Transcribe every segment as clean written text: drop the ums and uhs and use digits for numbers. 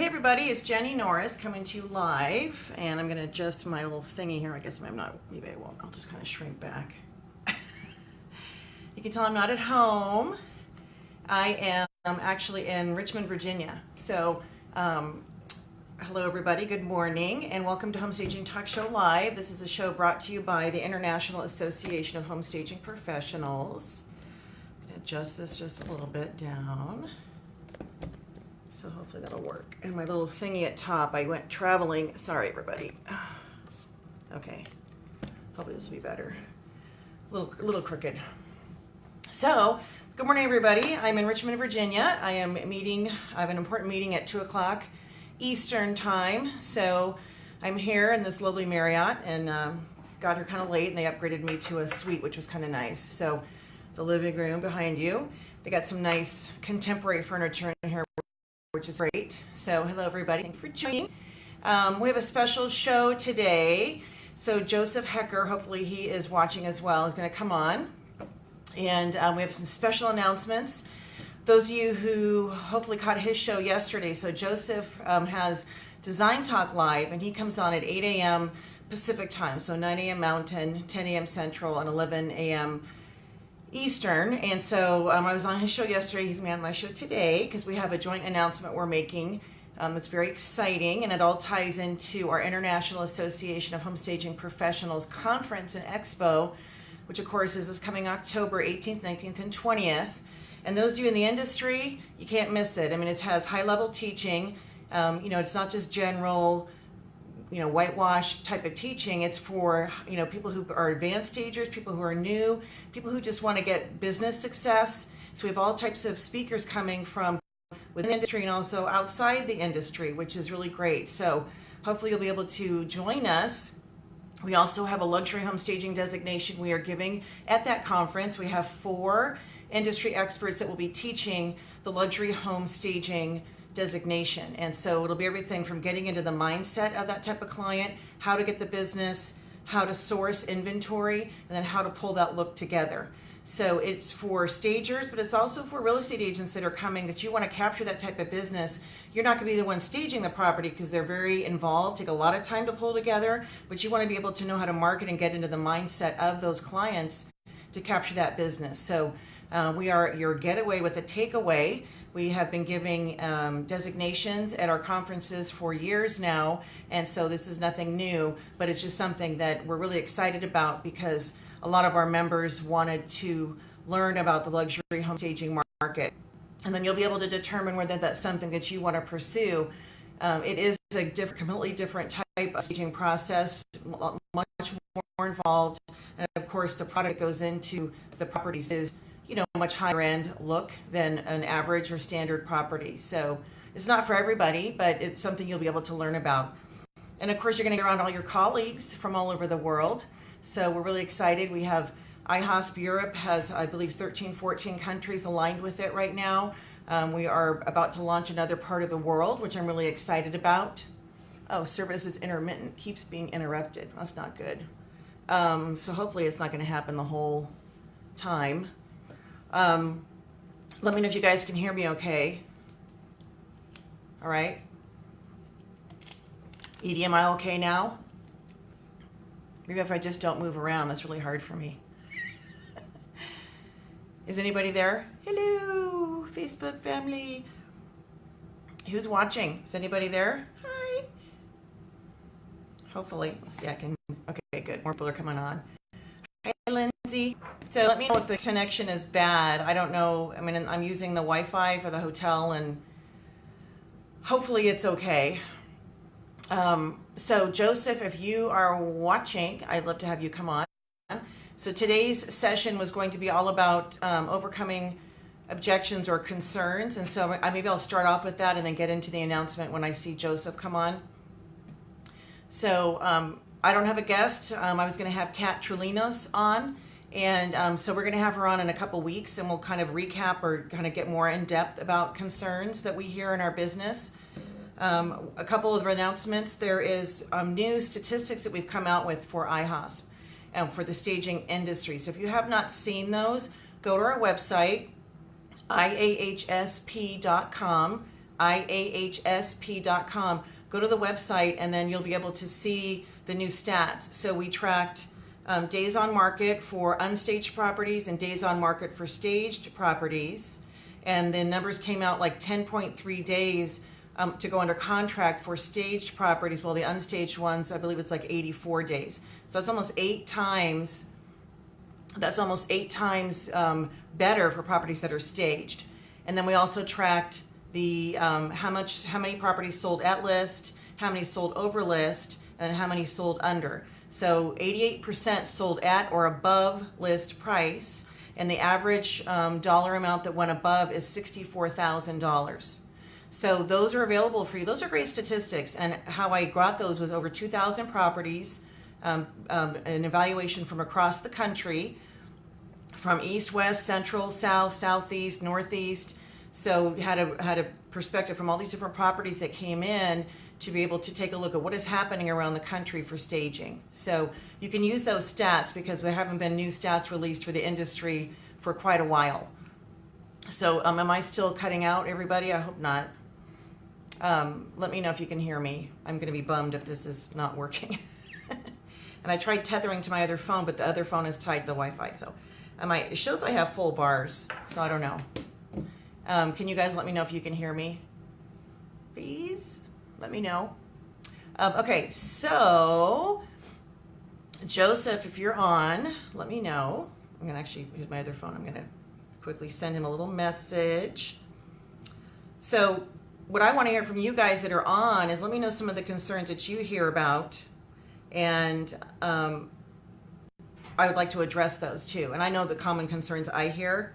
everybody, it's Jenny Norris coming to you live, and I'm going to adjust my little thingy here. I guess I'm not, maybe I won't. I'll just kind of shrink back. You can tell I'm not at home. I am actually in Richmond, Virginia. So, hello everybody, good morning, and welcome to Home Staging Talk Show Live. This is a show brought to you by the International Association of Home Staging Professionals. I'm going to adjust this just a little bit down. So hopefully that'll work. And my little thingy at top, I went traveling. Sorry, everybody. Okay. Hopefully this will be better. A little crooked. So, good morning, everybody. I'm in Richmond, Virginia. I have an important meeting at 2 o'clock Eastern time. So I'm here in this lovely Marriott and got here kind of late, and they upgraded me to a suite, which was kind of nice. So the living room behind you, they got some nice contemporary furniture in here, which is great. So hello everybody, thanks for joining. We have a special show today. So Joseph Hecker, hopefully he is watching as well, is going to come on. And we have some special announcements. Those of you who hopefully caught his show yesterday, so Joseph has Design Talk Live, and he comes on at 8 a.m. Pacific time, so 9 a.m. Mountain, 10 a.m. Central, and 11 a.m. Eastern. And so I was on his show yesterday. He's on my show today because we have a joint announcement we're making. It's very exciting, and it all ties into our International Association of Home Staging Professionals Conference and Expo, which of course is coming October 18th, 19th, and 20th. And those of you in the industry, you can't miss it. I mean, it has high-level teaching. It's not just general, whitewash type of teaching. It's for, people who are advanced stagers, people who are new, people who just want to get business success. So we have all types of speakers coming from within the industry and also outside the industry, which is really great. So hopefully you'll be able to join us. We also have a luxury home staging designation we are giving at that conference. We have 4 industry experts that will be teaching the luxury home staging designation. And so it'll be everything from getting into the mindset of that type of client, how to get the business, how to source inventory, and then how to pull that look together. So it's for stagers, but it's also for real estate agents that are coming that you want to capture that type of business. You're not going to be the one staging the property because they're very involved, take a lot of time to pull together, but you want to be able to know how to market and get into the mindset of those clients to capture that business. So we are your getaway with a takeaway. We have been giving designations at our conferences for years now, and so this is nothing new, but it's just something that we're really excited about because a lot of our members wanted to learn about the luxury home staging market. And then you'll be able to determine whether that's something that you want to pursue. It is a completely different type of staging process, much more involved, and of course the product that goes into the properties is much higher end look than an average or standard property. So it's not for everybody, but it's something you'll be able to learn about. And of course, you're going to get around all your colleagues from all over the world. So we're really excited. We have IHOSP Europe has, I believe, 13, 14 countries aligned with it right now. We are about to launch another part of the world, which I'm really excited about. Oh, service is intermittent, keeps being interrupted. That's not good. So hopefully it's not going to happen the whole time. Let me know if you guys can hear me okay. All right. Edie, am I okay now? Maybe if I just don't move around, that's really hard for me. Is anybody there? Hello, Facebook family. Who's watching? Is anybody there? Hi. Hopefully. Let's see, I can. Okay, good. More people are coming on. Hi, Lindsay. So let me know if the connection is bad. I don't know. I mean, I'm using the Wi-Fi for the hotel, and hopefully it's okay. So Joseph, if you are watching, I'd love to have you come on. So today's session was going to be all about overcoming objections or concerns. And so maybe I'll start off with that and then get into the announcement when I see Joseph come on. So I don't have a guest. I was going to have Kat Trulinos on. And so we're going to have her on in a couple weeks, and we'll kind of recap or kind of get more in depth about concerns that we hear in our business. A couple of announcements. There is new statistics that we've come out with for IHOSP and for the staging industry. So if you have not seen those, go to our website, iahsp.com. IAHSP.com. Go to the website and then you'll be able to see the new stats. So we tracked days on market for unstaged properties and days on market for staged properties. And the numbers came out like 10.3 days to go under contract for staged properties, while the unstaged ones, I believe it's like 84 days. So that's almost 8 times. That's almost 8 times better for properties that are staged. And then we also tracked the how many properties sold at list, how many sold over list, and how many sold under. So 88% sold at or above list price, and the average dollar amount that went above is $64,000. So those are available for you. Those are great statistics, and how I got those was over 2,000 properties, an evaluation from across the country, from east, west, central, south, southeast, northeast. So had a perspective from all these different properties that came in to be able to take a look at what is happening around the country for staging. So you can use those stats because there haven't been new stats released for the industry for quite a while. So am I still cutting out, everybody? I hope not. Let me know if you can hear me. I'm going to be bummed if this is not working. And I tried tethering to my other phone, but the other phone is tied to the Wi-Fi. So it shows I have full bars, so I don't know. Can you guys let me know if you can hear me? Please let me know. Okay, so Joseph, if you're on, let me know. I'm going to actually use my other phone. I'm going to quickly send him a little message. So what I want to hear from you guys that are on is let me know some of the concerns that you hear about, and I would like to address those too. And I know the common concerns I hear.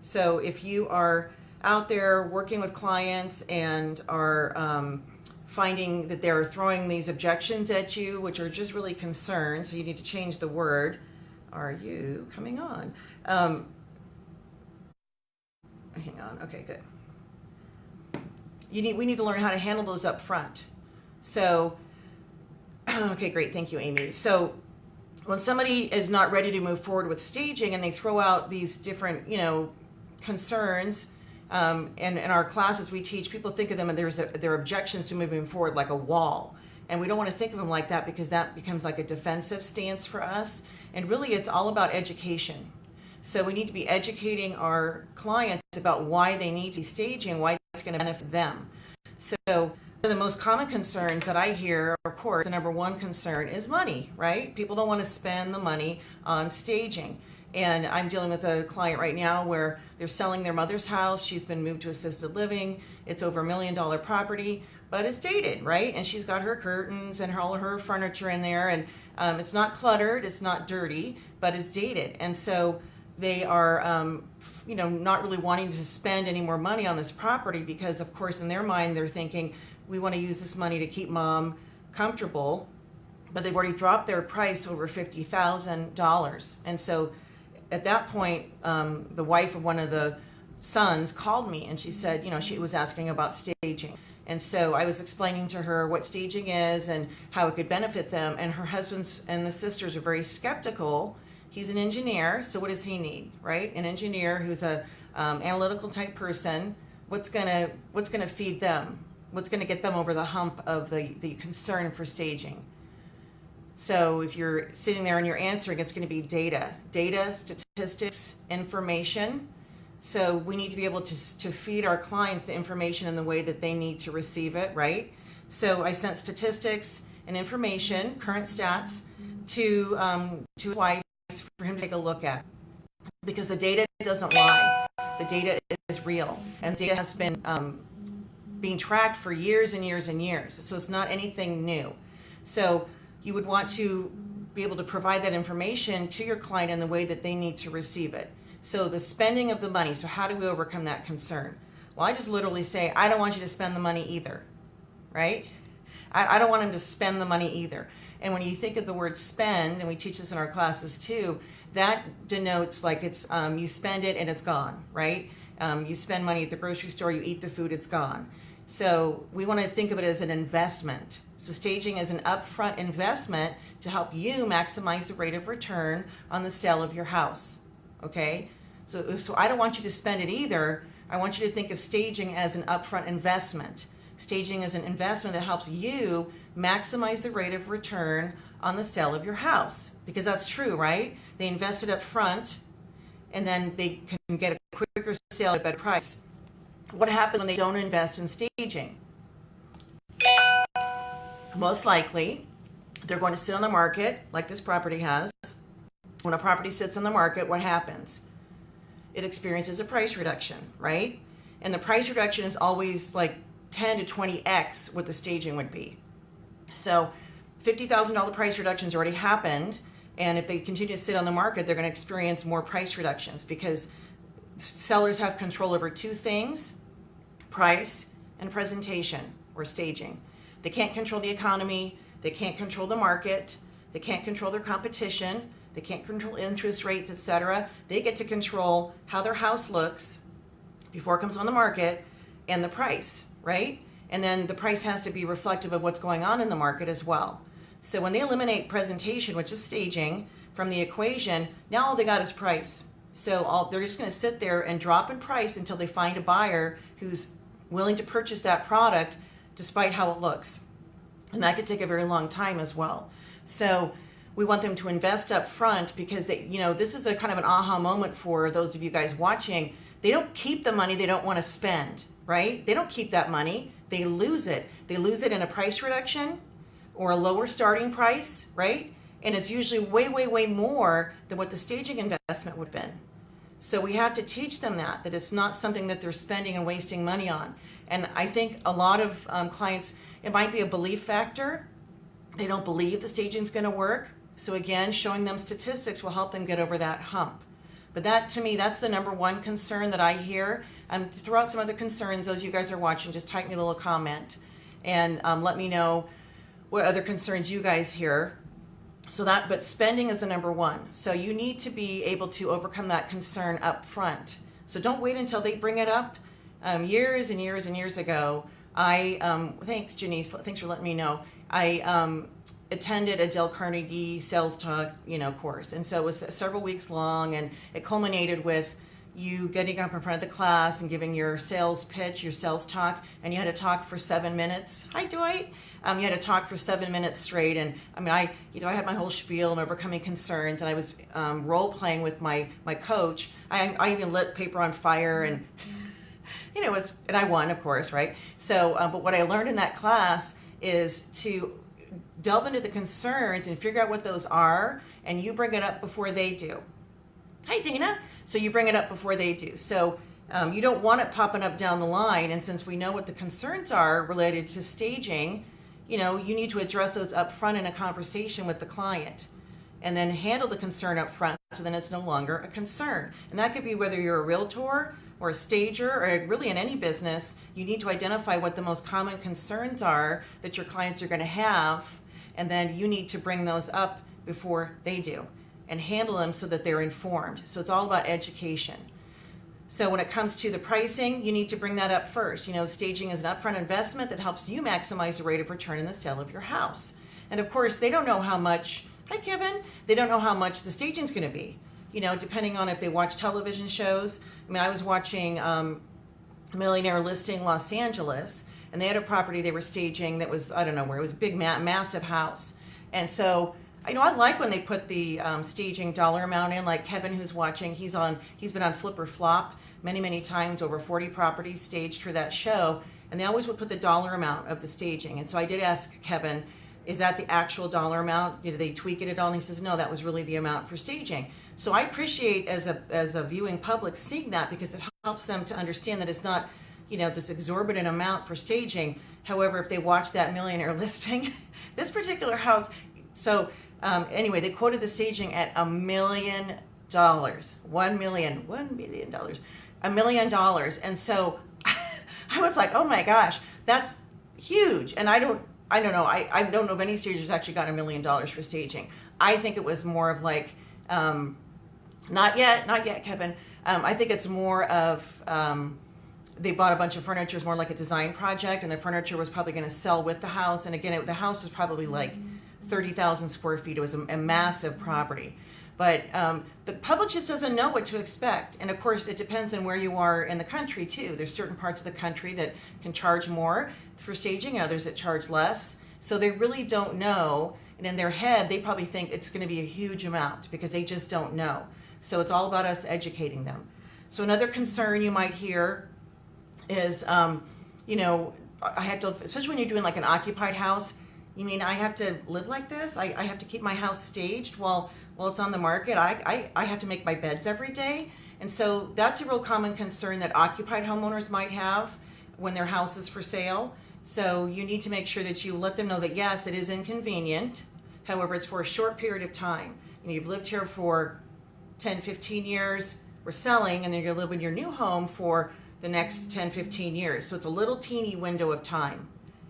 So if you are out there working with clients and are finding that they're throwing these objections at you, which are just really concerns, so you need to change the word. Are you coming on? Hang on. Okay, good. We need to learn how to handle those up front. So, okay, great. Thank you, Amy. So when somebody is not ready to move forward with staging and they throw out these different, concerns, and in our classes we teach, people think of them and there are objections to moving forward like a wall. And we don't want to think of them like that because that becomes like a defensive stance for us. And really it's all about education. So we need to be educating our clients about why they need to be staging, why it's going to benefit them. So one of the most common concerns that I hear, of course, the number one concern is money, right? People don't want to spend the money on staging. And I'm dealing with a client right now where they're selling their mother's house. She's been moved to assisted living. It's over $1 million property, but it's dated, right? And she's got her curtains and all of her furniture in there. And it's not cluttered, it's not dirty, but it's dated. And so they are, not really wanting to spend any more money on this property because, of course, in their mind, they're thinking, we want to use this money to keep mom comfortable, but they've already dropped their price over $50,000. And so at that point, the wife of one of the sons called me and she said, she was asking about staging. And so I was explaining to her what staging is and how it could benefit them. And her husband's and the sisters are very skeptical. He's an engineer, so what does he need, right? An engineer who's a analytical type person. What's gonna feed them? What's gonna get them over the hump of the concern for staging? So if you're sitting there and you're answering, it's going to be data, statistics, information. So we need to be able to feed our clients the information in the way that they need to receive it, right? So I sent statistics and information, current stats, to his wife for him to take a look at, because the data doesn't lie. The data is real, and data has been being tracked for years and years and years. So it's not anything new. So you would want to be able to provide that information to your client in the way that they need to receive it. So the spending of the money, so how do we overcome that concern? Well, I just literally say, I don't want you to spend the money either, right? I don't want him to spend the money either. And when you think of the word spend, and we teach this in our classes too, that denotes like it's, you spend it and it's gone, right? You spend money at the grocery store, you eat the food, it's gone. So we want to think of it as an investment. So staging is an upfront investment to help you maximize the rate of return on the sale of your house, okay? So I don't want you to spend it either, I want you to think of staging as an upfront investment. Staging is an investment that helps you maximize the rate of return on the sale of your house. Because that's true, right? They invested up front and then they can get a quicker sale at a better price. What happens when they don't invest in staging? Most likely, they're going to sit on the market like this property has. When a property sits on the market, what happens? It experiences a price reduction, right? And the price reduction is always like 10 to 20x what the staging would be. So $50,000 price reductions already happened, and if they continue to sit on the market, they're going to experience more price reductions because sellers have control over two things: price and presentation, or staging. They can't control the economy, they can't control the market, they can't control their competition, they can't control interest rates, etc. They get to control how their house looks before it comes on the market and the price, right? And then the price has to be reflective of what's going on in the market as well. So when they eliminate presentation, which is staging, from the equation, now all they got is price. So they're just going to sit there and drop in price until they find a buyer who's willing to purchase that product despite how it looks. And that could take a very long time as well. So we want them to invest up front because this is a kind of an aha moment for those of you guys watching. They don't keep the money they don't want to spend, right? They don't keep that money. They lose it. They lose it in a price reduction or a lower starting price, right? And it's usually way, way, way more than what the staging investment would have been. So we have to teach them that it's not something that they're spending and wasting money on. And I think a lot of clients, it might be a belief factor. They don't believe the staging is going to work. So again, showing them statistics will help them get over that hump. But that, to me, that's the number one concern that I hear. Throw out some other concerns. Those of you guys are watching, just type me a little comment and let me know what other concerns you guys hear. But spending is the number one. So you need to be able to overcome that concern up front. So don't wait until they bring it up. Years and years and years ago, thanks Janice, thanks for letting me know. I attended a Dale Carnegie sales talk, course. And so it was several weeks long, and it culminated with you getting up in front of the class and giving your sales pitch, your sales talk, and you had to talk for 7 minutes. Hi, Dwight. You had to talk for 7 minutes straight, and I had my whole spiel and overcoming concerns, and I was role playing with my coach. I even lit paper on fire, and and I won, of course, right? So, but what I learned in that class is to delve into the concerns and figure out what those are, and you bring it up before they do. Hi, Dana. So you bring it up before they do. So you don't want it popping up down the line, and since we know what the concerns are related to staging, you need to address those up front in a conversation with the client and then handle the concern up front so then it's no longer a concern. And that could be whether you're a realtor or a stager or really in any business. You need to identify what the most common concerns are that your clients are going to have, and then you need to bring those up before they do and handle them so that they're informed. So it's all about education. So when it comes to the pricing, you need to bring that up first. Staging is an upfront investment that helps you maximize the rate of return in the sale of your house. And of course, they don't know how much, hi Kevin, they don't know how much the staging is going to be. Depending on if they watch television shows. I was watching Millionaire Listing Los Angeles, and they had a property they were staging that was, I don't know where, it was a big, massive house. And so I like when they put the staging dollar amount in, like Kevin, who's watching, he's been on Flip or Flop many, many times, over 40 properties staged for that show, and they always would put the dollar amount of the staging. And so I did ask Kevin, is that the actual dollar amount? Did they tweak it at all? And he says, no, that was really the amount for staging. So I appreciate as a viewing public seeing that, because it helps them to understand that it's not, this exorbitant amount for staging. However, if they watch that Millionaire Listing, this particular house, so anyway, they quoted the staging at $1 million, $1 million. And so I was like, oh my gosh, that's huge. And I don't know. I don't know of any stagers actually got $1 million for staging. I think it was more of like, not yet, Kevin. I think it's more of, they bought a bunch of furniture. It's more like a design project, and the furniture was probably going to sell with the house. And again, the house was probably like 30,000 square feet. It was a massive property. But the public just doesn't know what to expect. And of course, it depends on where you are in the country too. There's certain parts of the country that can charge more for staging, others that charge less. So they really don't know. And in their head, they probably think it's going to be a huge amount because they just don't know. So it's all about us educating them. So another concern you might hear is, you know, I have to, especially when you're doing like an occupied house, you mean I have to live like this? I have to keep my house staged while it's on the market? I have to make my beds every day? And so that's a real common concern that occupied homeowners might have when their house is for sale. So you need to make sure that you let them know that yes, it is inconvenient. However, it's for a short period of time. You know, you've lived here for 10, 15 years, we're selling, and then you're going to live in your new home for the next 10, 15 years. So it's a little teeny window of time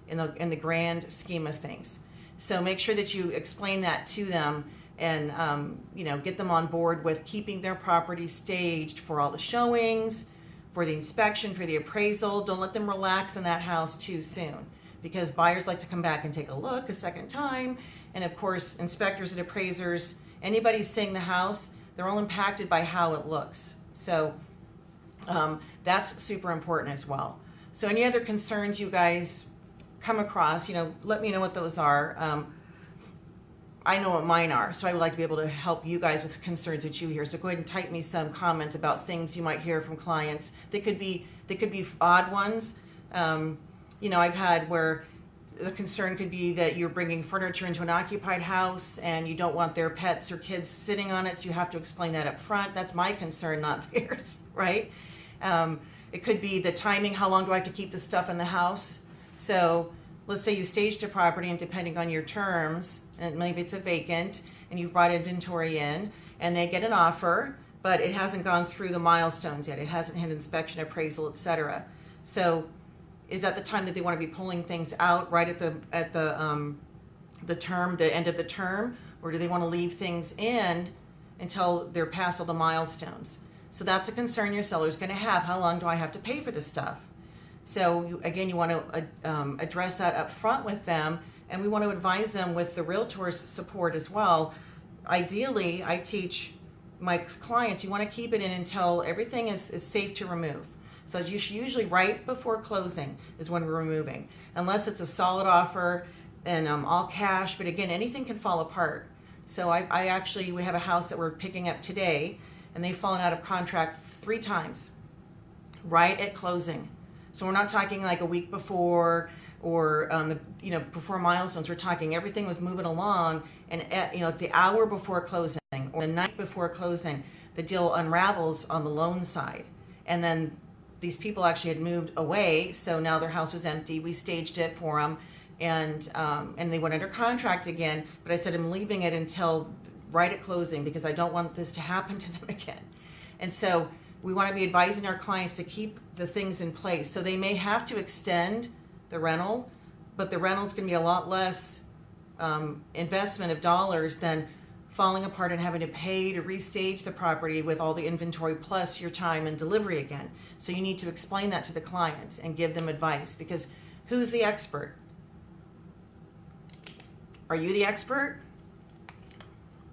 in the grand scheme of things. So make sure that you explain that to them and you know, get them on board with keeping their property staged for all the showings, for the inspection, for the appraisal. Don't let them relax in that house too soon, because buyers like to come back and take a look a second time. And of course, inspectors and appraisers, anybody seeing the house, they're all impacted by how it looks. So that's super important as well. So any other concerns you guys come across, you know, let me know what those are. I know what mine are, so I would like to be able to help you guys with concerns that you hear. So go ahead and type me some comments about things you might hear from clients. They could be odd ones. You know, I've had where the concern could be that you're bringing furniture into an occupied house and you don't want their pets or kids sitting on it, so you have to explain that up front. That's my concern, not theirs, right? It could be the timing. How long do I have to keep the stuff in the house? So let's say you staged a property, and depending on your terms, and maybe it's a vacant, and you've brought inventory in, and they get an offer, but it hasn't gone through the milestones yet. It hasn't had inspection, appraisal, etc. So is that the time that they want to be pulling things out right at the term, the end of the term, or do they want to leave things in until they're past all the milestones? So that's a concern your seller's going to have. How long do I have to pay for this stuff? So again, you want to address that up front with them, and we want to advise them with the realtor's support as well. Ideally, I teach my clients, you want to keep it in until everything is safe to remove. So it's usually right before closing is when we're removing, unless it's a solid offer and all cash. But again, anything can fall apart. So we have a house that we're picking up today, and they've fallen out of contract 3 times right at closing. So we're not talking like a week before or before milestones. We're talking everything was moving along, and at the hour before closing or the night before closing, the deal unravels on the loan side, and then these people actually had moved away, so now their house was empty. We staged it for them, and they went under contract again. But I said I'm leaving it until right at closing because I don't want this to happen to them again. And so we want to be advising our clients to keep the things in place. So they may have to extend the rental, but the rental is going to be a lot less investment of dollars than falling apart and having to pay to restage the property with all the inventory plus your time and delivery again. So you need to explain that to the clients and give them advice, because who's the expert? Are you the expert?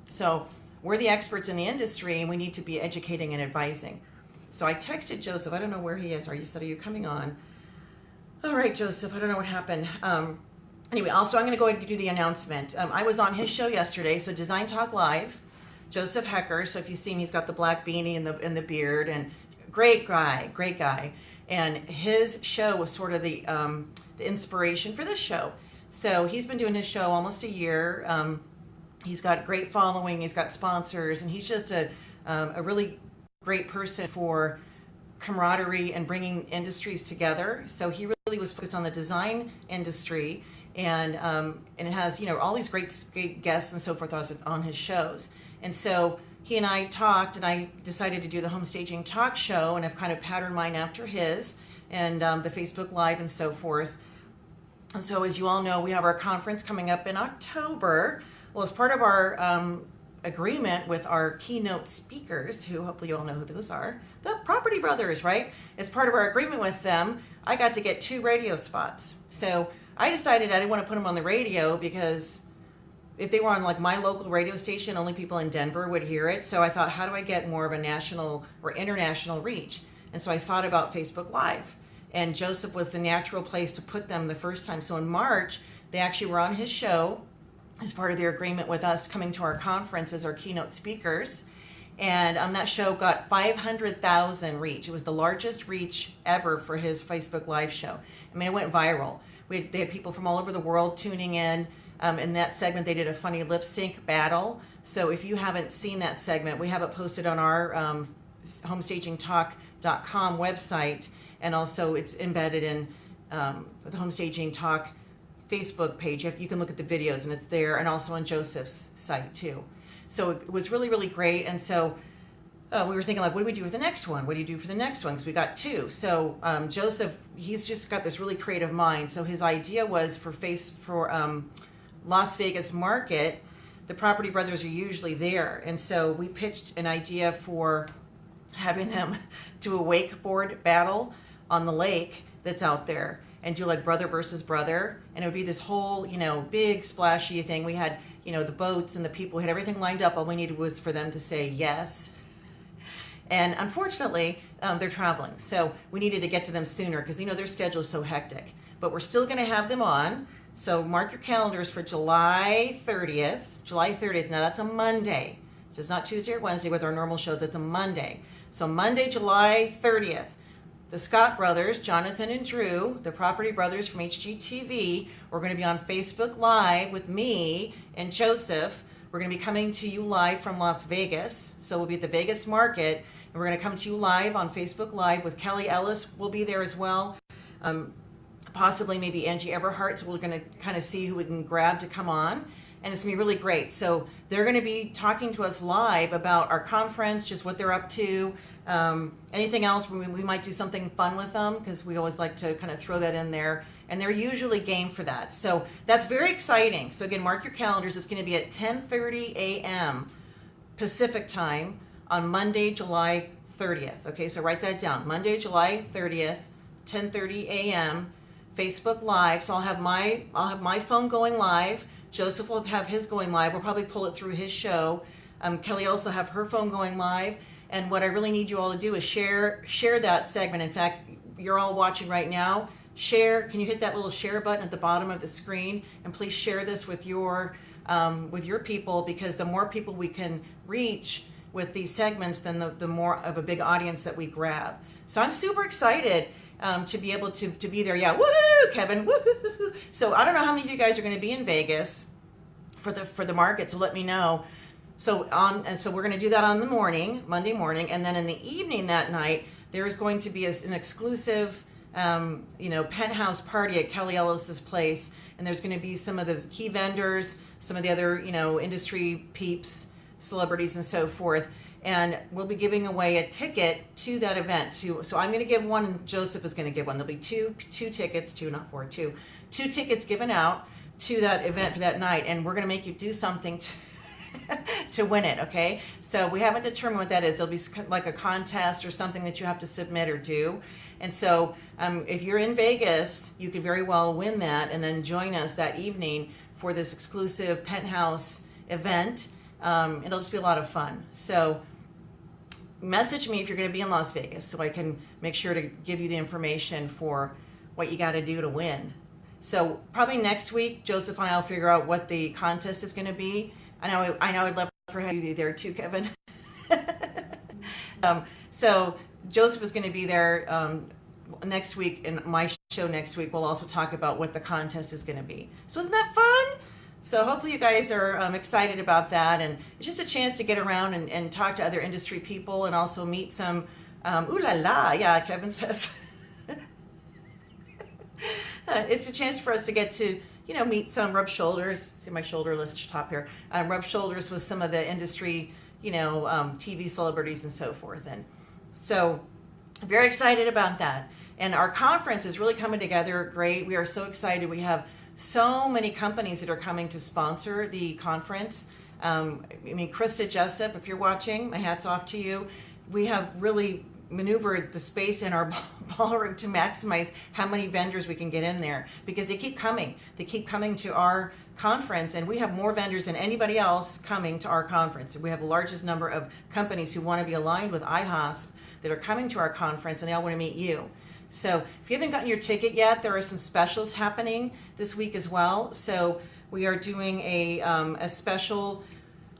So we're the experts in the industry, and we need to be educating and advising. So I texted Joseph. I don't know where he is. Are you coming on? All right, Joseph, I don't know what happened. Anyway, also I'm going to go ahead and do the announcement. I was on his show yesterday, so Design Talk Live, Joseph Hecker. So if you see him, he's got the black beanie and the beard, and great guy. And his show was sort of the inspiration for this show. So he's been doing his show almost a year. He's got a great following. He's got sponsors, and he's just a really great person for camaraderie and bringing industries together. So he really was focused on the design industry, and it has all these great guests and so forth on his shows. And so he and I talked, and I decided to do the Home Staging Talk Show, and I've kind of patterned mine after his, and the Facebook Live and so forth. And so as you all know, we have our conference coming up in October. Well, as part of our agreement with our keynote speakers, who hopefully you all know who those are, the Property Brothers, right? As part of our agreement with them, I got to get 2 radio spots. So I decided I didn't want to put them on the radio because if they were on like my local radio station, only people in Denver would hear it. So I thought, how do I get more of a national or international reach? And so I thought about Facebook Live, and Joseph was the natural place to put them the first time. So in March, they actually were on his show as part of their agreement with us coming to our conference as our keynote speakers. And on that show got 500,000 reach. It was the largest reach ever for his Facebook Live show. I mean, it went viral. They had people from all over the world tuning in. In that segment, they did a funny lip sync battle. So if you haven't seen that segment, we have it posted on our homestagingtalk.com website, and also it's embedded in the Homestaging Talk Facebook page. You can look at the videos, and it's there, and also on Joseph's site too. So it was really, really great. And so we were thinking, like, what do we do with the next one? What do you do for the next one? Because we got two. So Joseph, he's just got this really creative mind. So his idea was for Las Vegas market, the Property Brothers are usually there. And so we pitched an idea for having them do a wakeboard battle on the lake that's out there, and do like brother versus brother. And it would be this whole, big splashy thing. We had, the boats and the people, we had everything lined up. All we needed was for them to say yes. And unfortunately, they're traveling. So we needed to get to them sooner because, their schedule is so hectic. But we're still going to have them on. So mark your calendars for July 30th. July 30th. Now that's a Monday. So it's not Tuesday or Wednesday with our normal shows. It's a Monday. So Monday, July 30th. The Scott brothers, Jonathan and Drew, the Property Brothers from HGTV, we're going to be on Facebook Live with me and Joseph. We're going to be coming to you live from Las Vegas. So we'll be at the Vegas market, and we're going to come to you live on Facebook Live with Kelly Ellis. Will be there as well. Possibly maybe Angie Everhart. So we're going to kind of see who we can grab to come on. And it's going to be really great. So they're going to be talking to us live about our conference, just what they're up to. Anything else, we might do something fun with them, because we always like to kind of throw that in there, and they're usually game for that. So that's very exciting. So again, mark your calendars. It's going to be at 10:30 a.m. Pacific time on Monday, July 30th. Okay, so write that down. Monday, July 30th, 10:30 a.m. Facebook Live. So I'll have my phone going live. Joseph will have his going live. We'll probably pull it through his show. Kelly also have her phone going live. And what I really need you all to do is share that segment. In fact, you're all watching right now. Share. Can you hit that little share button at the bottom of the screen? And please share this with your people, because the more people we can reach with these segments, then the more of a big audience that we grab. So I'm super excited to be able to be there. Yeah, woohoo, Kevin, woohoo. So I don't know how many of you guys are going to be in Vegas for the market, so let me know. So we're going to do that on the morning, Monday morning, and then in the evening that night, there is going to be an exclusive, penthouse party at Kelly Ellis's place, and there's going to be some of the key vendors, some of the other, industry peeps, celebrities, and so forth. And we'll be giving away a ticket to that event. So I'm going to give one, and Joseph is going to give one. There'll be two tickets, two tickets given out to that event for that night, and we're going to make you do something to win it, okay? So we haven't determined what that is. There'll be like a contest or something that you have to submit or do. And so if you're in Vegas, you could very well win that and then join us that evening for this exclusive penthouse event. It'll just be a lot of fun. So message me if you're going to be in Las Vegas so I can make sure to give you the information for what you got to do to win. So probably next week, Joseph and I will figure out what the contest is going to be. I know I'd love for you there too, Kevin. So Joseph is going to be there next week, and my show next week we'll also talk about what the contest is going to be. So isn't that fun? So hopefully you guys are excited about that, and it's just a chance to get around and talk to other industry people, and also meet some, ooh la la, yeah, Kevin says. It's a chance for us to get to, meet some, rub shoulders, see my shoulder list top here, rub shoulders with some of the industry, TV celebrities and so forth. And so very excited about that. And our conference is really coming together great. We are so excited. We have so many companies that are coming to sponsor the conference. Krista Jessup, if you're watching, my hat's off to you. We have really maneuvered the space in our ballroom to maximize how many vendors we can get in there, because they keep coming. They keep coming to our conference, and we have more vendors than anybody else coming to our conference. We have the largest number of companies who want to be aligned with IHOSP that are coming to our conference, and they all want to meet you. So if you haven't gotten your ticket yet, there are some specials happening this week as well. So we are doing a special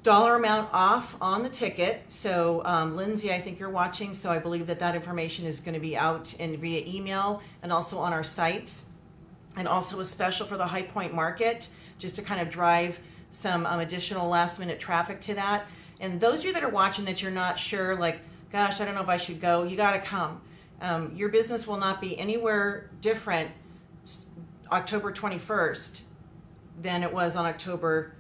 dollar amount off on the ticket. So Lindsay, I think you're watching, so I believe that information is going to be out via email and also on our sites. And also a special for the High Point Market, just to kind of drive some additional last minute traffic to that. And those of you that are watching that you're not sure, like, gosh, I don't know if I should go, you got to come. Your business will not be anywhere different October 21st than it was on October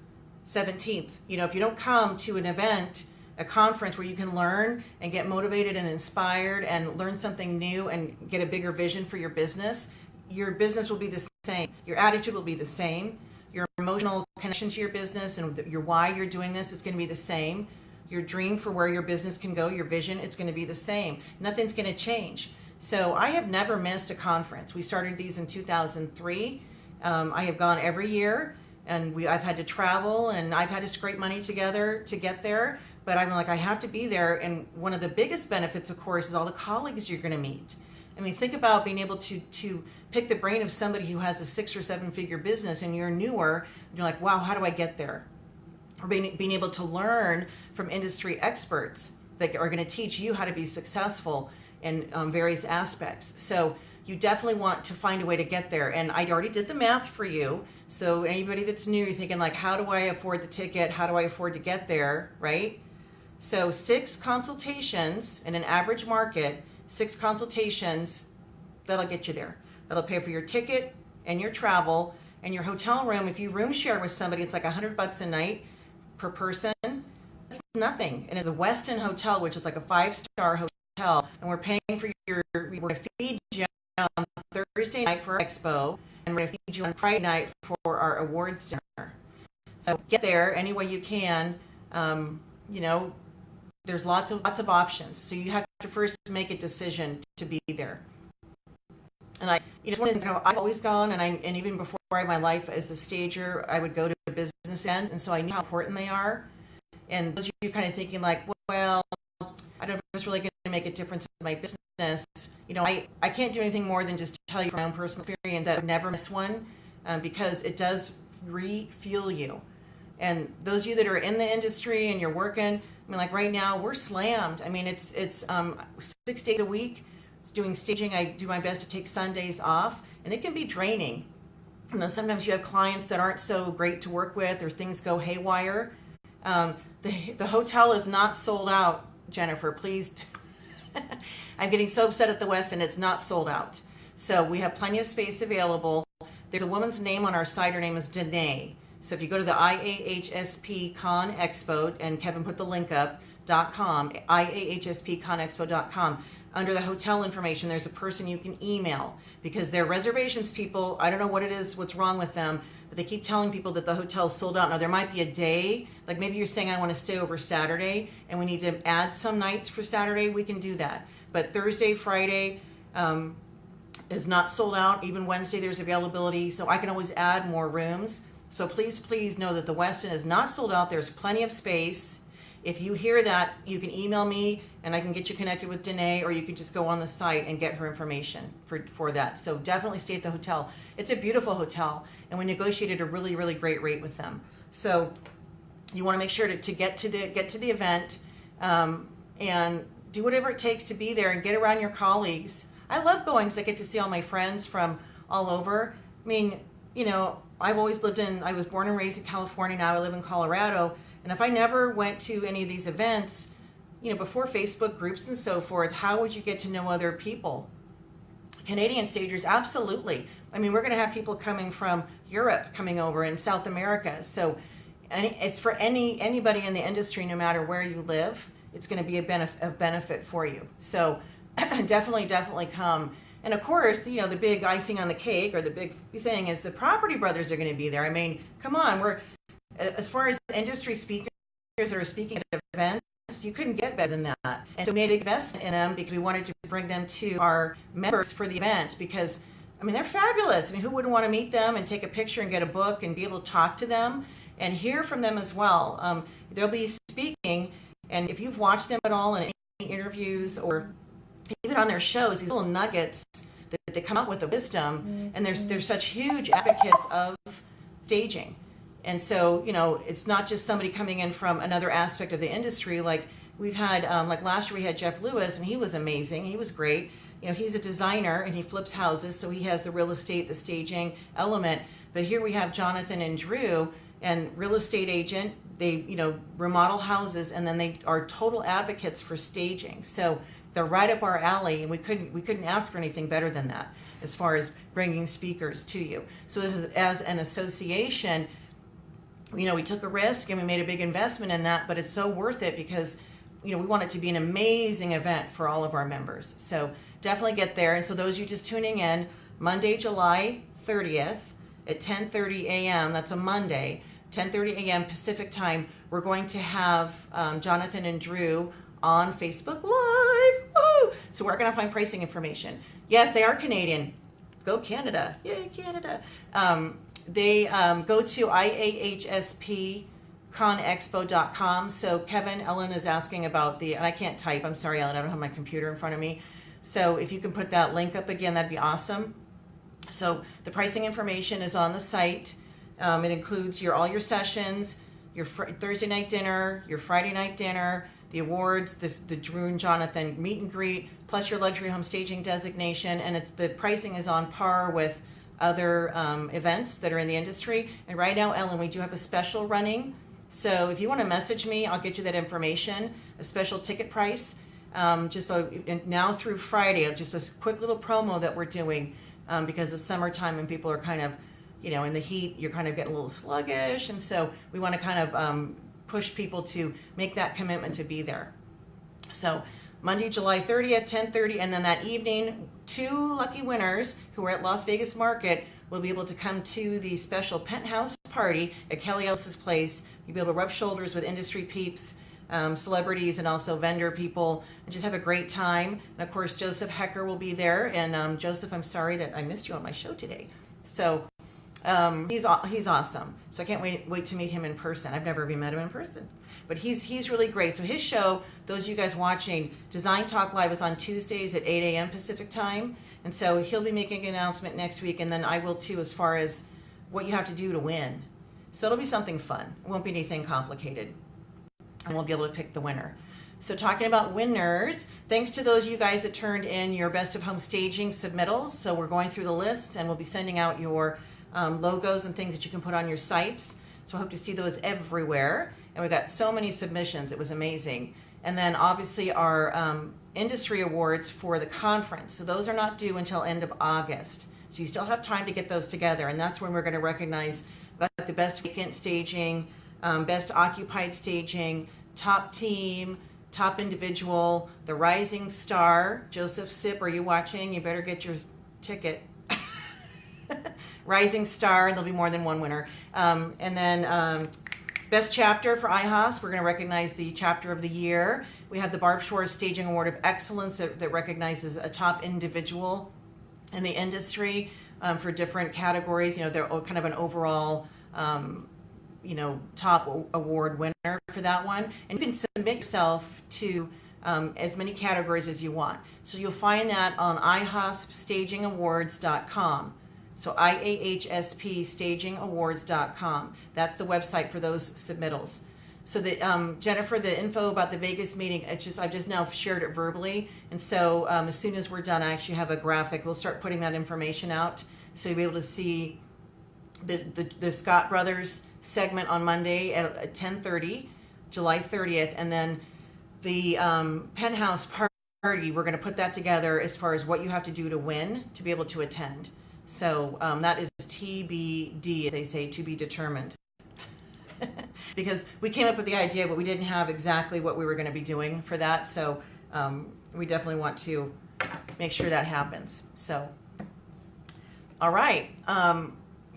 17th. You know, if you don't come to an event, a conference where you can learn and get motivated and inspired and learn something new and get a bigger vision for your business will be the same. Your attitude will be the same. Your emotional connection to your business and your why you're doing this, it's going to be the same. Your dream for where your business can go, your vision, it's going to be the same. Nothing's going to change. So I have never missed a conference. We started these in 2003. I have gone every year, and I've had to travel, and I've had to scrape money together to get there. But I'm like, I have to be there. And one of the biggest benefits, of course, is all the colleagues you're going to meet. I mean, think about being able to pick the brain of somebody who has a 6 or 7 figure business, and you're newer. And you're like, wow, how do I get there? Or being able to learn from industry experts that are going to teach you how to be successful in various aspects. So you definitely want to find a way to get there. And I already did the math for you. So anybody that's new, you're thinking like, how do I afford the ticket? How do I afford to get there, right? So 6 consultations in an average market, 6 consultations, that'll get you there. That'll pay for your ticket and your travel and your hotel room. If you room share with somebody, it's like $100 a night per person. That's nothing. And it's the Westin Hotel, which is like a 5-star hotel, and we're paying for we're going to feed you on Thursday night for our expo, and we're going to feed you on Friday night for our awards dinner. So get there any way you can. You know, there's lots of options. So you have to first make a decision to be there. And I've always gone, and even before my life as a stager, I would go to business events, and so I knew how important they are. And those of you kind of thinking like, well, I don't know if it's really going to make a difference in my business. You know, I can't do anything more than just tell you from my own personal experience that I would never miss one, because it does refuel you. And those of you that are in the industry and you're working, I mean, like right now, we're slammed. I mean, it's 6 days a week. It's doing staging. I do my best to take Sundays off, and it can be draining. And then sometimes you have clients that aren't so great to work with, or things go haywire. The hotel is not sold out, Jennifer, please. I'm getting so upset at the West, and it's not sold out. So we have plenty of space available. There's a woman's name on our site. Her name is Danae. So if you go to the IAHSP Con Expo, and Kevin put the link up, .com, IAHSPconexpo.com, under the hotel information, there's a person you can email, because their reservations people, I don't know what it is, what's wrong with them, but they keep telling people that the hotel's sold out. Now, there might be a day, like maybe you're saying I want to stay over Saturday, and we need to add some nights for Saturday, we can do that. But Thursday, Friday is not sold out. Even Wednesday, there's availability, so I can always add more rooms. So please, please know that the Westin is not sold out. There's plenty of space. If you hear that, you can email me, and I can get you connected with Danae, or you can just go on the site and get her information for that. So definitely stay at the hotel. It's a beautiful hotel, and we negotiated a really, really great rate with them. So you want to make sure to get to the event, and do whatever it takes to be there and get around your colleagues. I love going because I get to see all my friends from all over. I mean, you know, I was born and raised in California. Now I live in Colorado. And if I never went to any of these events, you know, before Facebook groups and so forth, how would you get to know other people? Canadian stagers, absolutely. I mean, we're going to have people coming from Europe coming over, and South America. So it's for anybody in the industry, no matter where you live, it's going to be a benefit for you. So definitely come. And of course, you know, the big icing on the cake, or the big thing, is the Property Brothers are going to be there. I mean, come on, as far as industry speakers that are speaking at events, you couldn't get better than that. And so we made an investment in them because we wanted to bring them to our members for the event, because I mean, they're fabulous. I mean, who wouldn't want to meet them and take a picture and get a book and be able to talk to them and hear from them as well? They'll be speaking, and if you've watched them at all in any interviews or even on their shows, these little nuggets that they come up with the wisdom, and they're such huge advocates of staging. And so, you know, it's not just somebody coming in from another aspect of the industry. Like we've had, like last year we had Jeff Lewis, and he was amazing. He was great. You know, he's a designer and he flips houses, so he has the real estate, the staging element. But here we have Jonathan and Drew, and real estate agent. They, you know, remodel houses, and then they are total advocates for staging. So they're right up our alley, and we couldn't ask for anything better than that as far as bringing speakers to you. So as an association, you know, we took a risk and we made a big investment in that, but it's so worth it because, you know, we want it to be an amazing event for all of our members. So definitely get there. And so those of you just tuning in, Monday, July 30th at 10:30 a.m., that's a Monday, 10:30 a.m. Pacific time, we're going to have Jonathan and Drew on Facebook Live. Woo! So we're going to find pricing information. Yes, they are Canadian. Go Canada. Yay, Canada. They go to iahspconexpo.com. So Ellen is asking about and I can't type. I'm sorry, Ellen, I don't have my computer in front of me. So if you can put that link up again, that'd be awesome. So the pricing information is on the site. It includes all your sessions, your Thursday night dinner, your Friday night dinner, the awards, the Drew and Jonathan meet and greet, plus your luxury home staging designation, and the pricing is on par with other events that are in the industry. And right now, Ellen, we do have a special running. So if you want to message me, I'll get you that information, a special ticket price. Just so now through Friday, just a quick little promo that we're doing because it's summertime and people are kind of, you know, in the heat, you're kind of getting a little sluggish. And so we want to kind of push people to make that commitment to be there. So Monday, July 30th, 10:30, and then that evening, 2 lucky winners who are at Las Vegas Market will be able to come to the special penthouse party at Kelly Ellis's place. You'll be able to rub shoulders with industry peeps, celebrities, and also vendor people, and just have a great time. And of course, Joseph Hecker will be there. And Joseph, I'm sorry that I missed you on my show today. So he's awesome. So I can't wait to meet him in person. I've never even met him in person, but he's really great. So his show, those of you guys watching, Design Talk Live is on Tuesdays at 8 a.m. Pacific time, and so he'll be making an announcement next week, and then I will too, as far as what you have to do to win. So it'll be something fun. It won't be anything complicated, and we'll be able to pick the winner. So talking about winners, thanks to those of you guys that turned in your Best of Home Staging submittals. So we're going through the list, and we'll be sending out your logos and things that you can put on your sites. So I hope to see those everywhere. And we got so many submissions. It was amazing. And then obviously our industry awards for the conference. So those are not due until end of August. So you still have time to get those together. And that's when we're going to recognize the best vacant staging, best occupied staging, top team, top individual, the rising star. Joseph Sipp, are you watching? You better get your ticket. Rising star, and there'll be more than one winner. And then best chapter for IHOS, we're going to recognize the chapter of the year. We have the Barb Schwartz Staging Award of Excellence that recognizes a top individual in the industry for different categories. You know, they're kind of an overall, you know, top award winner for that one. And you can submit yourself to as many categories as you want. So you'll find that on ihospstagingawards.com. So IAHSPstagingawards.com. That's the website for those submittals. So Jennifer, the info about the Vegas meeting, I've just now shared it verbally. And so as soon as we're done, I actually have a graphic. We'll start putting that information out. So you'll be able to see the Scott Brothers segment on Monday at 10:30, July 30th. And then the penthouse party, we're going to put that together as far as what you have to do to win to be able to attend. So that is TBD, as they say, to be determined. Because we came up with the idea, but we didn't have exactly what we were going to be doing for that. So we definitely want to make sure that happens. So, all right. So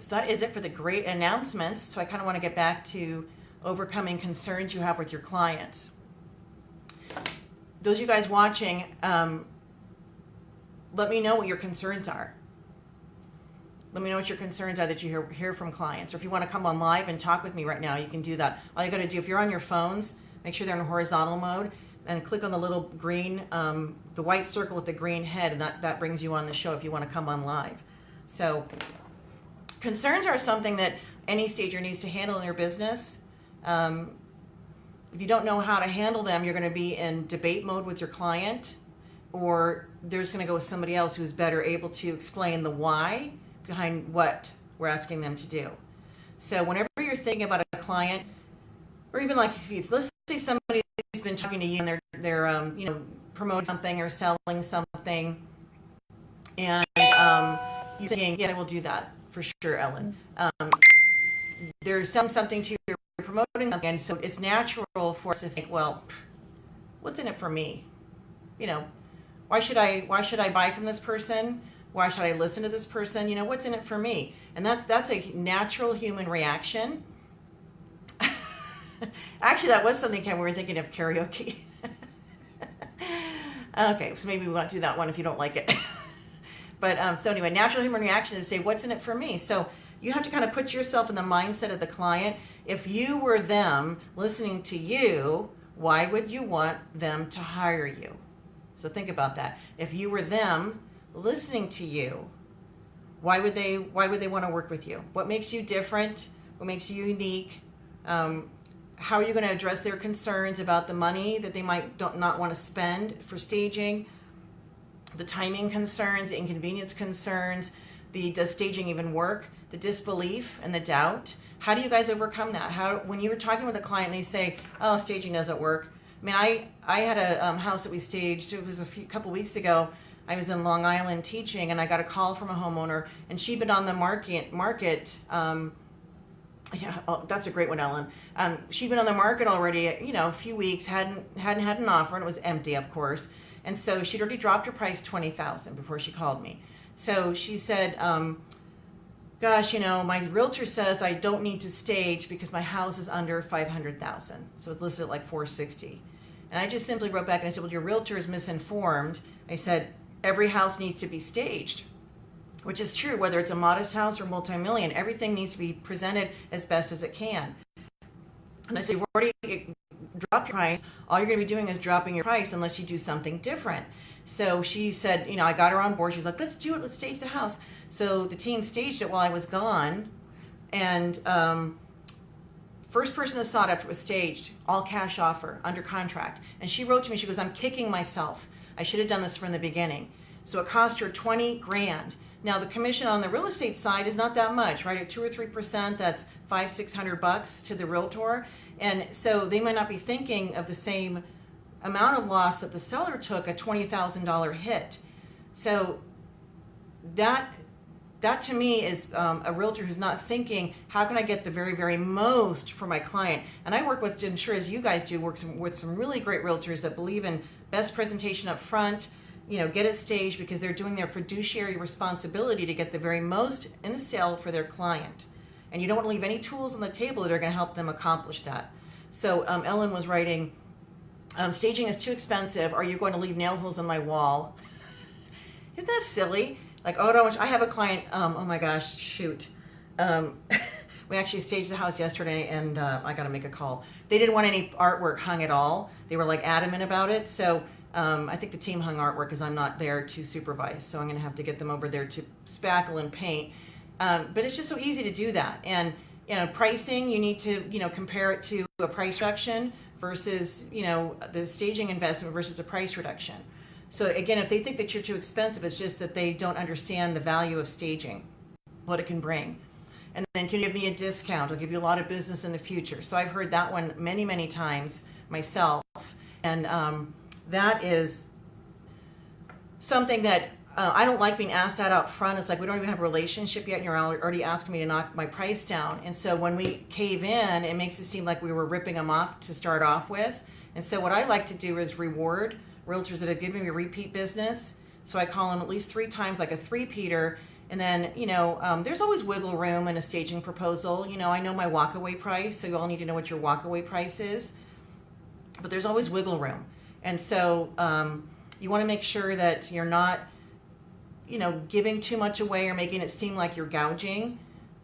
that is it for the great announcements. So I kind of want to get back to overcoming concerns you have with your clients. Those of you guys watching, let me know what your concerns are. Let me know what your concerns are that you hear from clients. Or if you want to come on live and talk with me right now, you can do that. All you got to do, if you're on your phones, make sure they're in horizontal mode and click on the little green, the white circle with the green head, and that brings you on the show if you want to come on live. So concerns are something that any stager needs to handle in your business. If you don't know how to handle them, you're going to be in debate mode with your client, or they're just going to go with somebody else who's better able to explain the why behind what we're asking them to do. So whenever you're thinking about a client, or even like if let's say somebody's been talking to you and they're promoting something or selling something, and you're thinking, yeah, I will do that for sure, Ellen. They're selling something to you, you're promoting something, and so it's natural for us to think, well, what's in it for me? Why should I buy from this person? Why should I listen to this person? What's in it for me? And that's a natural human reaction. Actually, that was something we were thinking of karaoke. Okay, so maybe we won't do that one if you don't like it. But so anyway, natural human reaction is to say, what's in it for me? So you have to kind of put yourself in the mindset of the client. If you were them listening to you, why would you want them to hire you? So think about that. If you were them listening to you, why would they want to work with you? What makes you different? What makes you unique? How are you going to address their concerns about the money that they might not want to spend for staging? The timing concerns, the inconvenience concerns, does staging even work? The disbelief and the doubt. How do you guys overcome that? When you were talking with a client and they say, oh, staging doesn't work. I mean, I had a house that we staged. It was couple weeks ago. I was in Long Island teaching, and I got a call from a homeowner, and she'd been on the market. Yeah, oh, that's a great one, Ellen. She'd been on the market already, a few weeks, hadn't had an offer, and it was empty, of course. And so she'd already dropped her price $20,000 before she called me. So she said, gosh, my realtor says I don't need to stage because my house is under $500,000. So it's listed at like $460,000. And I just simply wrote back and I said, well, your realtor is misinformed. I said, every house needs to be staged, which is true, whether it's a modest house or multi-million, everything needs to be presented as best as it can. And I said, you've already dropped your price. All you're going to be doing is dropping your price unless you do something different. So she said, I got her on board. She was like, let's do it. Let's stage the house. So the team staged it while I was gone. And first person that saw it after it was staged, all cash offer, under contract. And she wrote to me, she goes, I'm kicking myself. I should have done this from the beginning. So it cost her $20,000. Now the commission on the real estate side is not that much, right? At 2 or 3%, that's $500-600 to the realtor. And so they might not be thinking of the same amount of loss that the seller took, a $20,000 hit. So that to me is a realtor who's not thinking, how can I get the very, very most for my client? And I work with, I'm sure as you guys do, with some really great realtors that believe in best presentation up front, get it staged because they're doing their fiduciary responsibility to get the very most in the sale for their client. And you don't want to leave any tools on the table that are going to help them accomplish that. So Ellen was writing, staging is too expensive. Are you going to leave nail holes in my wall? Isn't that silly? Like, I have a client, oh my gosh, shoot. We actually staged the house yesterday, and I got to make a call. They didn't want any artwork hung at all. They were like adamant about it. So I think the team hung artwork because I'm not there to supervise. So I'm going to have to get them over there to spackle and paint. But it's just so easy to do that. And pricing, you need to compare it to a price reduction versus the staging investment versus a price reduction. So again, if they think that you're too expensive, it's just that they don't understand the value of staging, what it can bring. And then, can you give me a discount? I'll give you a lot of business in the future. So I've heard that one many, many times myself. And that is something that I don't like being asked that out front. It's like, we don't even have a relationship yet, and you're already asking me to knock my price down. And so when we cave in, it makes it seem like we were ripping them off to start off with. And so what I like to do is reward realtors that have given me repeat business. So I call them at least 3 times, like a three-peater. And then, there's always wiggle room in a staging proposal. I know my walkaway price, so you all need to know what your walkaway price is. But there's always wiggle room. And so you want to make sure that you're not giving too much away or making it seem like you're gouging,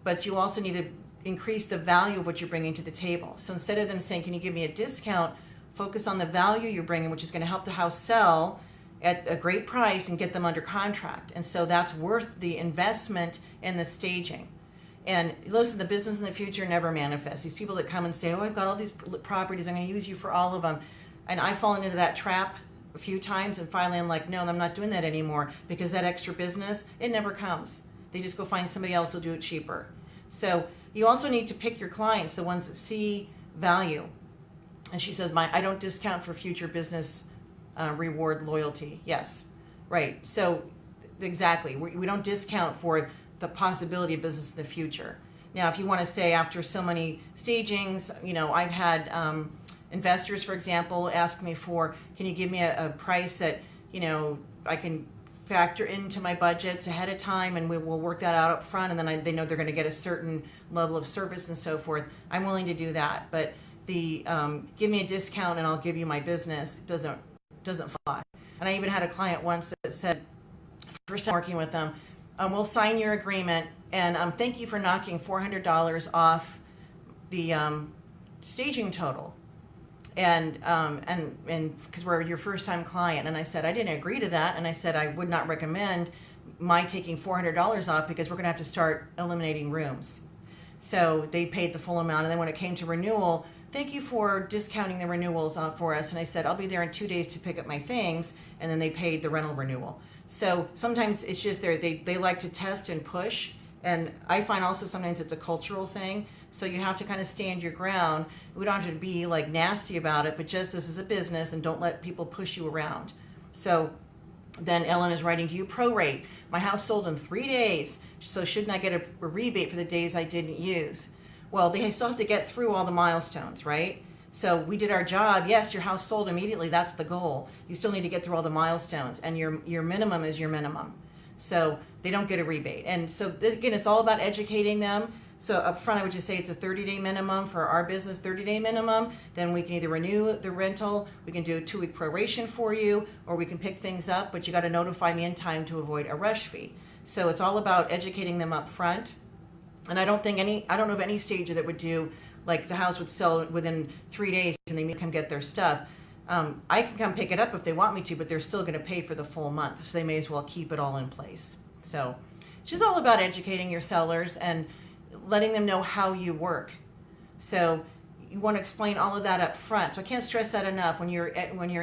but you also need to increase the value of what you're bringing to the table. So instead of them saying, can you give me a discount, focus on the value you're bringing, which is going to help the house sell at a great price and get them under contract. And so that's worth the investment in the staging. And listen, the business in the future never manifests. These people that come and say, oh, I've got all these properties, I'm going to use you for all of them. And I've fallen into that trap a few times, and finally I'm like, no, I'm not doing that anymore, because that extra business, it never comes. They just go find somebody else who'll do it cheaper. So you also need to pick your clients, the ones that see value. And she says, I don't discount for future business reward loyalty. Yes, right. So exactly, we don't discount for the possibility of business in the future. Now, if you want to say after so many stagings, I've had investors, for example, ask me for, can you give me a price that, I can factor into my budgets ahead of time, and we'll work that out up front, and then they know they're going to get a certain level of service and so forth. I'm willing to do that, but the give me a discount and I'll give you my business doesn't fly. And I even had a client once that said, first time working with them, we'll sign your agreement, and thank you for knocking $400 off the staging total. And because we're your first time client. And I said, I didn't agree to that. And I said, I would not recommend my taking $400 off, because we're going to have to start eliminating rooms. So they paid the full amount. And then when it came to renewal, thank you for discounting the renewals for us. And I said, I'll be there in 2 days to pick up my things. And then they paid the rental renewal. So sometimes it's just they like to test and push. And I find also sometimes it's a cultural thing. So you have to kind of stand your ground. We don't have to be like nasty about it, but just this is a business, and don't let people push you around. So then Ellen is writing, do you prorate? My house sold in 3 days, so shouldn't I get a rebate for the days I didn't use? Well, they still have to get through all the milestones, right? So we did our job. Yes, your house sold immediately. That's the goal. You still need to get through all the milestones, and your minimum is your minimum. So they don't get a rebate. And so again, it's all about educating them. So up front, I would just say it's a 30-day minimum for our business, 30-day minimum. Then we can either renew the rental, we can do a 2-week proration for you, or we can pick things up, but you got to notify me in time to avoid a rush fee. So it's all about educating them up front. And I don't know of any stager that would do, like the house would sell within 3 days and they may come get their stuff. I can come pick it up if they want me to, but they're still going to pay for the full month. So they may as well keep it all in place. So it's just all about educating your sellers and letting them know how you work. So you want to explain all of that up front. So I can't stress that enough. When you're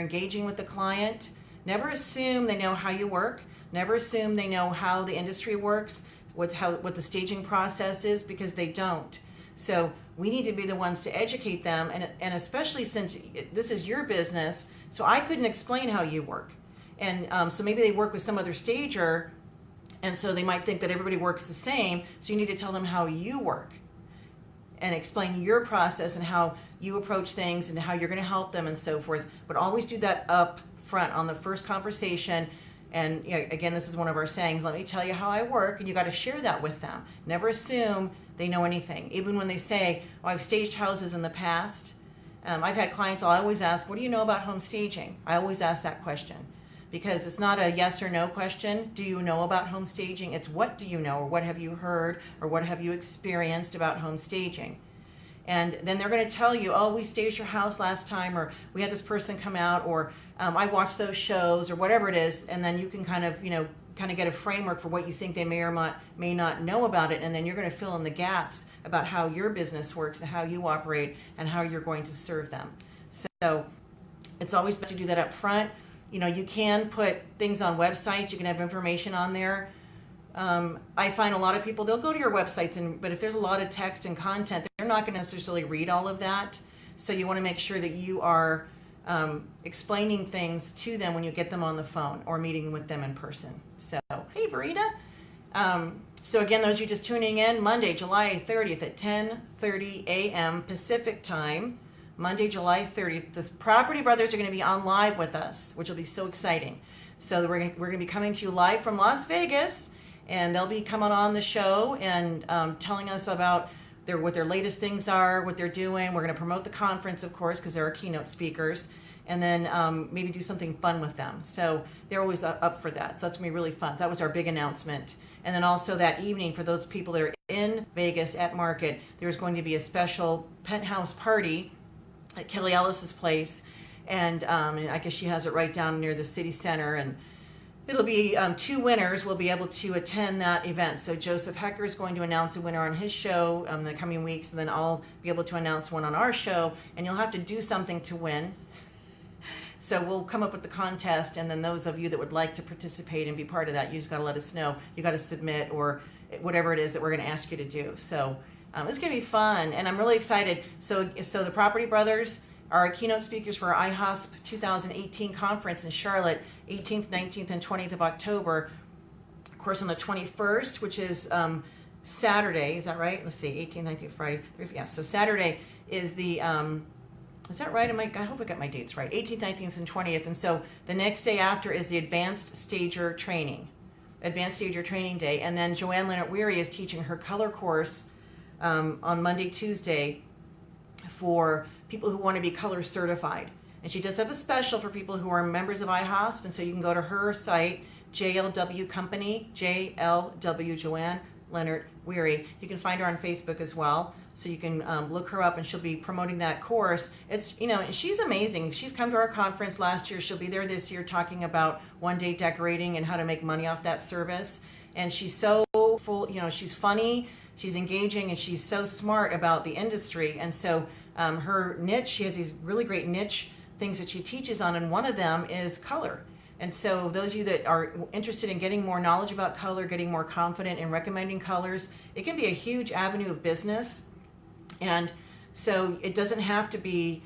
engaging with the client, never assume they know how you work. Never assume they know how the industry works, what the staging process is, because they don't. So we need to be the ones to educate them, and especially since this is your business, so I couldn't explain how you work. And so maybe they work with some other stager, and so they might think that everybody works the same, so you need to tell them how you work and explain your process and how you approach things and how you're going to help them and so forth. But always do that up front on the first conversation. And again, this is one of our sayings, let me tell you how I work, and you got to share that with them. Never assume they know anything. Even when they say, oh, I've staged houses in the past. I've had clients, I'll always ask, what do you know about home staging? I always ask that question, because it's not a yes or no question. Do you know about home staging? It's what do you know, or what have you heard, or what have you experienced about home staging? And then they're going to tell you, oh, we staged your house last time, or we had this person come out, or I watched those shows, or whatever it is. And then you can kind of get a framework for what you think they may or may not know about it. And then you're going to fill in the gaps about how your business works and how you operate and how you're going to serve them. So it's always best to do that up front. You can put things on websites. You can have information on there. I find a lot of people, they'll go to your websites, but if there's a lot of text and content, they're not going to necessarily read all of that. So you want to make sure that you are explaining things to them when you get them on the phone or meeting with them in person. So, hey, Verita. So again, those of you just tuning in, Monday, July 30th at 10:30 a.m. Pacific time. Monday, July 30th. The Property Brothers are going to be on live with us, which will be so exciting. So we're going to be coming to you live from Las Vegas, and they'll be coming on the show and telling us about what their latest things are, what they're doing. We're going to promote the conference, of course, because they're our keynote speakers. and then maybe do something fun with them. So they're always up for that. So that's going to be really fun. That was our big announcement. And then also that evening, for those people that are in Vegas at Market, there's going to be a special penthouse party at Kelly Ellis's place. And I guess she has it right down near the city center. And it'll be 2 winners will be able to attend that event. So Joseph Hecker is going to announce a winner on his show in the coming weeks. And then I'll be able to announce one on our show. And you'll have to do something to win. So we'll come up with the contest, and then those of you that would like to participate and be part of that, you just got to let us know. You got to submit or whatever it is that we're going to ask you to do. So it's going to be fun, and I'm really excited. So the Property Brothers are our keynote speakers for our IHOSP 2018 conference in Charlotte, 18th, 19th, and 20th of October. Of course, on the 21st, which is Saturday, is that right? Let's see, 18th, 19th, Friday. Yeah, so Saturday is the... is that right? I hope I got my dates right. 18th, 19th, and 20th. And so the next day after is the Advanced Stager Training. Advanced Stager Training Day. And then Joanne Leonard-Weary is teaching her color course on Monday, Tuesday for people who want to be color certified. And she does have a special for people who are members of IHOSP. And so you can go to her site, JLW Company, JLW Joanne Leonard Weary. You can find her on Facebook as well. So you can look her up, and she'll be promoting that course. It's, she's amazing. She's come to our conference last year. She'll be there this year talking about one-day decorating and how to make money off that service. And she's so full, she's funny, she's engaging, and she's so smart about the industry. And so her niche, she has these really great niche things that she teaches on, and one of them is color. And so those of you that are interested in getting more knowledge about color, getting more confident in recommending colors, it can be a huge avenue of business. And so it doesn't have to be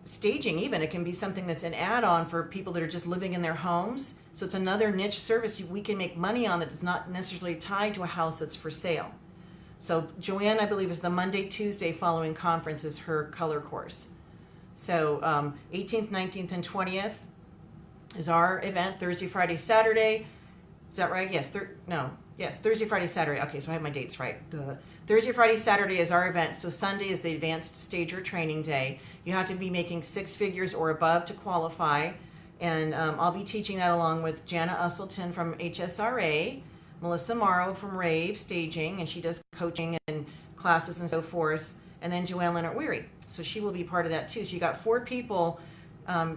staging even. It can be something that's an add-on for people that are just living in their homes. So it's another niche service we can make money on that is not necessarily tied to a house that's for sale. So Joanne, I believe, is the Monday, Tuesday following conference is her color course. So 18th, 19th, and 20th is our event. Thursday, Friday, Saturday. Is that right? Yes. Yes, Thursday, Friday, Saturday. Okay, so I have my dates right. Thursday, Friday, Saturday is our event. So Sunday is the Advanced Stager Training Day. You have to be making 6 figures or above to qualify. And I'll be teaching that along with Jana Usselton from HSRA, Melissa Morrow from Rave Staging, and she does coaching and classes and so forth, and then Joanne Leonard-Weary. So she will be part of that too. So you got 4 people,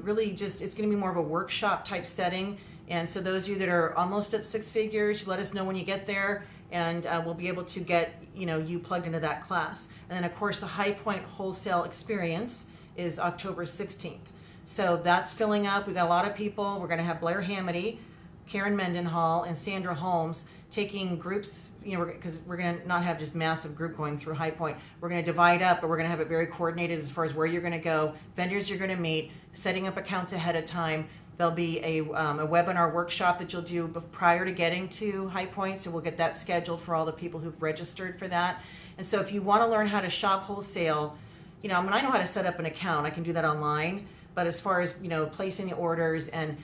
really just, it's going to be more of a workshop type setting. And so those of you that are almost at 6 figures, let us know when you get there, and we'll be able to get you plugged into that class. And then of course the High Point Wholesale Experience is October 16th. So that's filling up. We've got a lot of people. We're going to have Blair Hamity, Karen Mendenhall, and Sandra Holmes taking groups, because we're going to not have just massive group going through High Point. We're going to divide up, but we're going to have it very coordinated as far as where you're going to go, vendors you're going to meet, setting up accounts ahead of time. There'll be a webinar workshop that you'll do prior to getting to High Point, so we'll get that scheduled for all the people who've registered for that. And so if you want to learn how to shop wholesale, I know how to set up an account. I can do that online. But as far as placing the orders and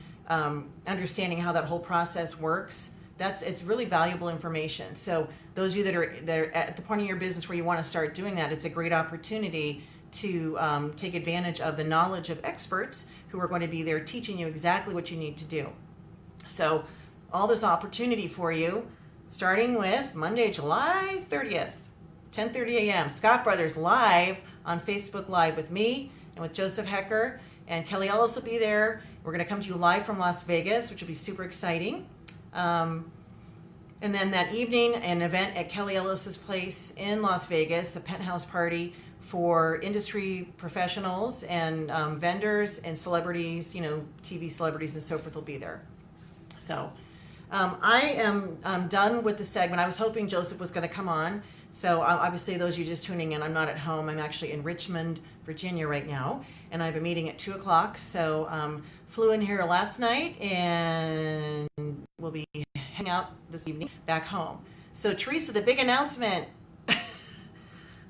understanding how that whole process works, it's really valuable information. So those of you that are at the point in your business where you want to start doing that, it's a great opportunity to take advantage of the knowledge of experts who are going to be there teaching you exactly what you need to do. So all this opportunity for you, starting with Monday, July 30th, 10:30 a.m. Scott Brothers live on Facebook Live with me and with Joseph Hecker, and Kelly Ellis will be there. We're going to come to you live from Las Vegas, which will be super exciting. And then that evening, an event at Kelly Ellis's place in Las Vegas, a penthouse party for industry professionals and vendors and celebrities, TV celebrities and so forth will be there. So I am done with the segment. I was hoping Joseph was going to come on. So obviously those of you just tuning in, I'm not at home. I'm actually in Richmond, Virginia right now, and I have a meeting at 2 o'clock. So flew in here last night and we'll be hanging out this evening back home. So Teresa, the big announcement,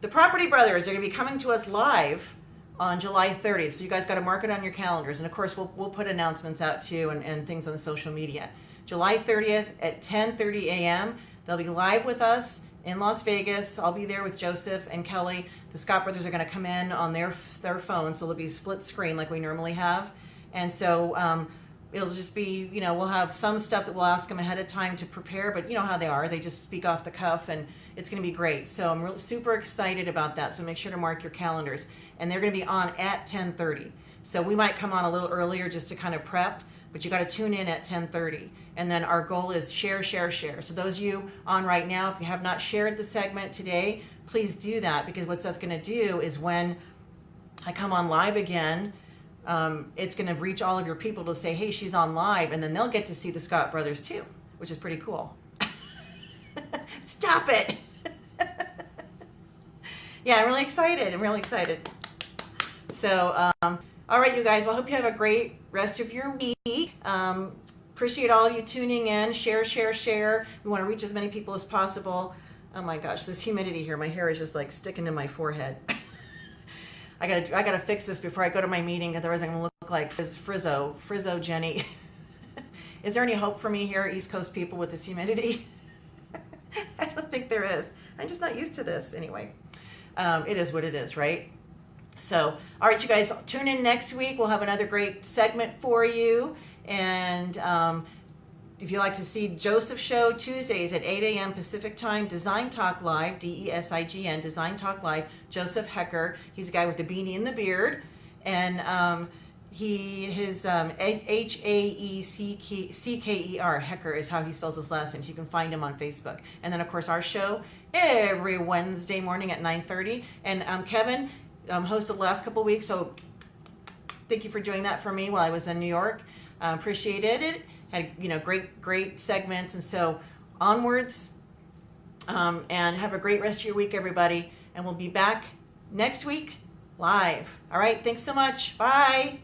the Property Brothers are going to be coming to us live on July 30th. So you guys got to mark it on your calendars. And of course, we'll put announcements out too and things on the social media. July 30th at 10:30 a.m. They'll be live with us in Las Vegas. I'll be there with Joseph and Kelly. The Scott brothers are going to come in on their phones, so it'll be split screen like we normally have. And so it'll just be, you know, we'll have some stuff that we'll ask them ahead of time to prepare, but you know how they are. They just speak off the cuff, and it's going to be great. So I'm really super excited about that. So make sure to mark your calendars. And they're going to be on at 10:30. So we might come on a little earlier just to kind of prep, but you got to tune in at 10:30. And then our goal is share, share, share. So those of you on right now, if you have not shared the segment today, please do that, because what that's going to do is when I come on live again, it's going to reach all of your people to say, hey, she's on live, and then they'll get to see the Scott brothers too, which is pretty cool. Stop it. Yeah, I'm really excited. I'm really excited. So, all right, you guys. Well, I hope you have a great rest of your week. Appreciate all of you tuning in. Share, share, share. We want to reach as many people as possible. Oh my gosh, this humidity here. My hair is just like sticking to my forehead. I gotta fix this before I go to my meeting, otherwise I'm gonna look like Frizzo Jenny. Is there any hope for me here, East Coast people, with this humidity? I don't think there is. I'm just not used to this anyway. It is what it is, right? So, all right, you guys, tune in next week. We'll have another great segment for you. And if you'd like to see Joseph's show, Tuesdays at 8 a.m. Pacific Time, Design Talk Live, DESIGN, Design Talk Live, Joseph Hecker. He's a guy with the beanie and the beard. And his Haeckcer, Hecker is how he spells his last name. So you can find him on Facebook. And then, of course, our show every Wednesday morning at 9:30. And Kevin hosted the last couple of weeks, so thank you for doing that for me while I was in New York. Appreciated it. Had, you know, great segments. And so onwards, and have a great rest of your week, everybody. And we'll be back next week live. All right. Thanks so much. Bye.